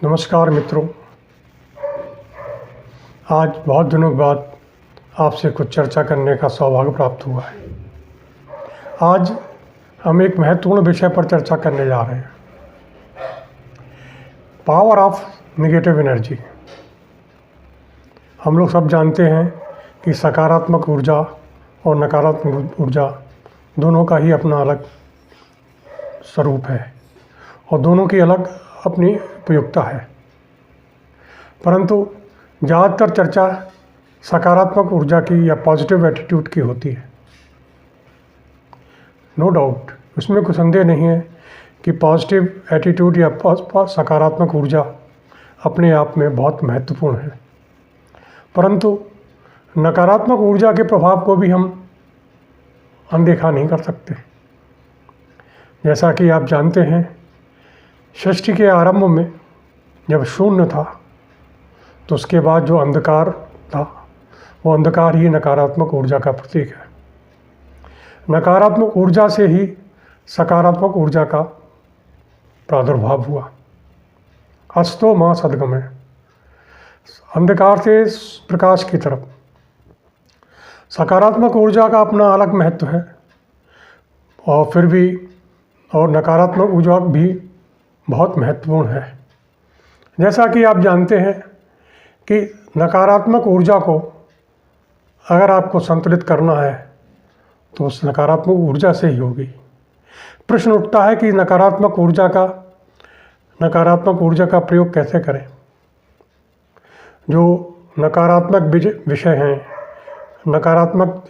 नमस्कार मित्रों, आज बहुत दिनों के बाद आपसे कुछ चर्चा करने का सौभाग्य प्राप्त हुआ है। आज हम एक महत्वपूर्ण विषय पर चर्चा करने जा रहे हैं, पावर ऑफ नेगेटिव एनर्जी। हम लोग सब जानते हैं कि सकारात्मक ऊर्जा और नकारात्मक ऊर्जा दोनों का ही अपना अलग स्वरूप है और दोनों की अलग अपनी उपयुक्तता है, परंतु ज़्यादातर चर्चा सकारात्मक ऊर्जा की या पॉजिटिव एटीट्यूड की होती है। नो डाउट, उसमें कोई संदेह नहीं है कि पॉजिटिव एटीट्यूड या सकारात्मक ऊर्जा अपने आप में बहुत महत्वपूर्ण है, परंतु नकारात्मक ऊर्जा के प्रभाव को भी हम अनदेखा नहीं कर सकते। जैसा कि आप जानते हैं, सृष्टि के आरंभ में जब शून्य था तो उसके बाद जो अंधकार था वो अंधकार ही नकारात्मक ऊर्जा का प्रतीक है। नकारात्मक ऊर्जा से ही सकारात्मक ऊर्जा का प्रादुर्भाव हुआ। अस्तो मां सद्गमय, अंधकार से प्रकाश की तरफ। सकारात्मक ऊर्जा का अपना अलग महत्व है और फिर भी नकारात्मक ऊर्जा भी बहुत महत्वपूर्ण है। जैसा कि आप जानते हैं कि नकारात्मक ऊर्जा को अगर आपको संतुलित करना है तो उस नकारात्मक ऊर्जा से ही होगी। प्रश्न उठता है कि नकारात्मक ऊर्जा का प्रयोग कैसे करें। जो नकारात्मक विषय हैं, नकारात्मक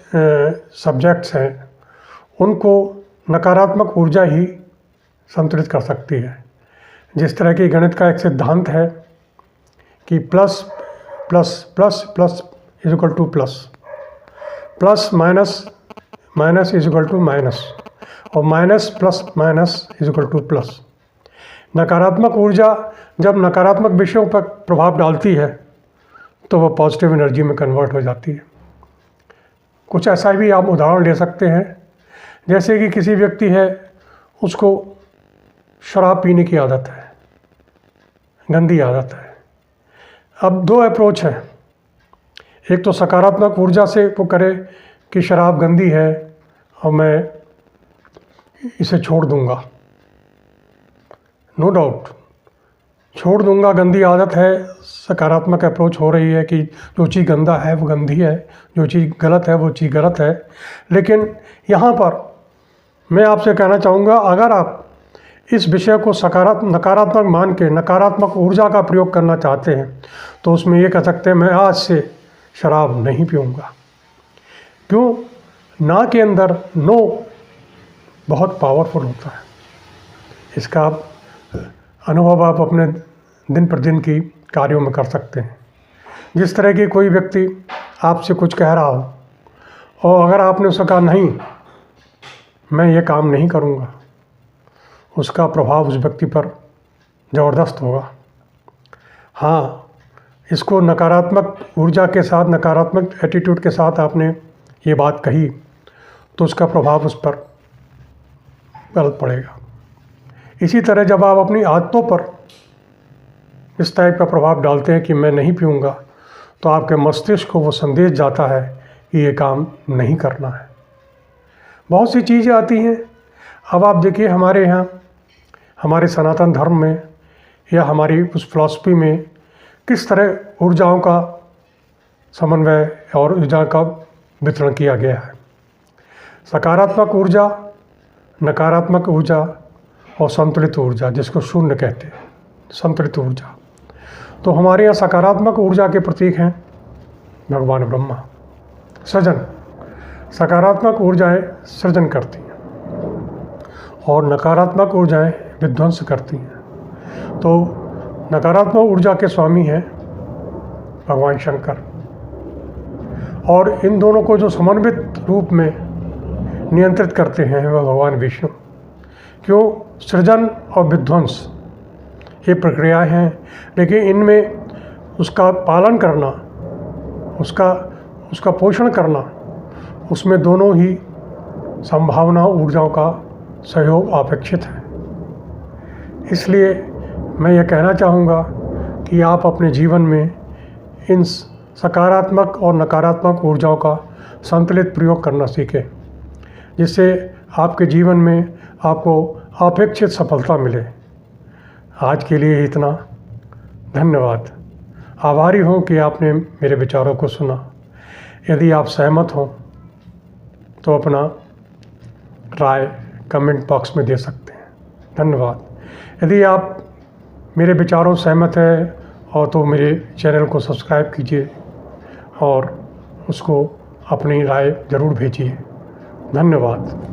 सब्जेक्ट्स हैं, उनको नकारात्मक ऊर्जा ही संतुलित कर सकती है। जिस तरह की गणित का एक सिद्धांत है कि plus plus plus plus is equal to plus, plus minus minus is equal to minus, और minus plus minus is equal to plus. नकारात्मक ऊर्जा जब नकारात्मक विषयों पर प्रभाव डालती है तो वह पॉजिटिव एनर्जी में कन्वर्ट हो जाती है। कुछ ऐसा भी आप उदाहरण ले सकते हैं, जैसे कि किसी व्यक्ति है, उसको शराब पीने की आदत है, गंदी आदत है। अब दो अप्रोच है। एक तो सकारात्मक ऊर्जा से वो करे कि शराब गंदी है और मैं इसे छोड़ दूंगा। नो डाउट, छोड़ दूंगा, गंदी आदत है, सकारात्मक अप्रोच हो रही है कि जो चीज़ गंदा है वो गंदी है, जो चीज़ गलत है वो चीज़ गलत है। लेकिन यहाँ पर मैं आपसे कहना चाहूँगा, अगर आप इस विषय को नकारात्मक मान के नकारात्मक ऊर्जा का प्रयोग करना चाहते हैं तो उसमें ये कह सकते हैं, मैं आज से शराब नहीं पीऊँगा। क्यों? ना के अंदर नो बहुत पावरफुल होता है। इसका अनुभव आप अपने दिन प्रतिदिन की कार्यों में कर सकते हैं। जिस तरह की कोई व्यक्ति आपसे कुछ कह रहा हो और अगर आपने उससे कहा नहीं, मैं ये काम नहीं करूँगा, उसका प्रभाव उस व्यक्ति पर ज़बरदस्त होगा। हाँ, इसको नकारात्मक ऊर्जा के साथ, नकारात्मक एटीट्यूड के साथ आपने ये बात कही तो उसका प्रभाव उस पर गलत पड़ेगा। इसी तरह जब आप अपनी आदतों पर इस टाइप का प्रभाव डालते हैं कि मैं नहीं पीऊँगा, तो आपके मस्तिष्क को वो संदेश जाता है कि ये काम नहीं करना है। बहुत सी चीज़ें आती हैं। अब आप देखिए, हमारे यहाँ, हमारे सनातन धर्म में या हमारी उस फिलॉसफी में किस तरह ऊर्जाओं का समन्वय और ऊर्जा का वितरण किया गया है। सकारात्मक ऊर्जा, नकारात्मक ऊर्जा और संतुलित ऊर्जा, जिसको शून्य कहते हैं, संतुलित ऊर्जा। तो हमारे यहाँ सकारात्मक ऊर्जा के प्रतीक हैं भगवान ब्रह्मा, सृजन। सकारात्मक ऊर्जाएं सृजन करती हैं और नकारात्मक ऊर्जाएं विध्वंस करती हैं। तो नकारात्मक ऊर्जा के स्वामी हैं भगवान शंकर, और इन दोनों को जो समन्वित रूप में नियंत्रित करते हैं वह भगवान विष्णु। क्यों? सृजन और विध्वंस ये प्रक्रियाएं हैं, लेकिन इनमें उसका पालन करना, उसका पोषण करना, उसमें दोनों ही संभावना ऊर्जाओं का सहयोग अपेक्षित है। इसलिए मैं ये कहना चाहूँगा कि आप अपने जीवन में इन सकारात्मक और नकारात्मक ऊर्जाओं का संतुलित प्रयोग करना सीखें, जिससे आपके जीवन में आपको अपेक्षित सफलता मिले। आज के लिए इतना। धन्यवाद। आभारी हूँ कि आपने मेरे विचारों को सुना। यदि आप सहमत हों तो अपना राय कमेंट बॉक्स में दे सकते हैं। धन्यवाद। यदि आप मेरे विचारों से सहमत हैं और तो मेरे चैनल को सब्सक्राइब कीजिए और उसको अपनी राय ज़रूर भेजिए। धन्यवाद।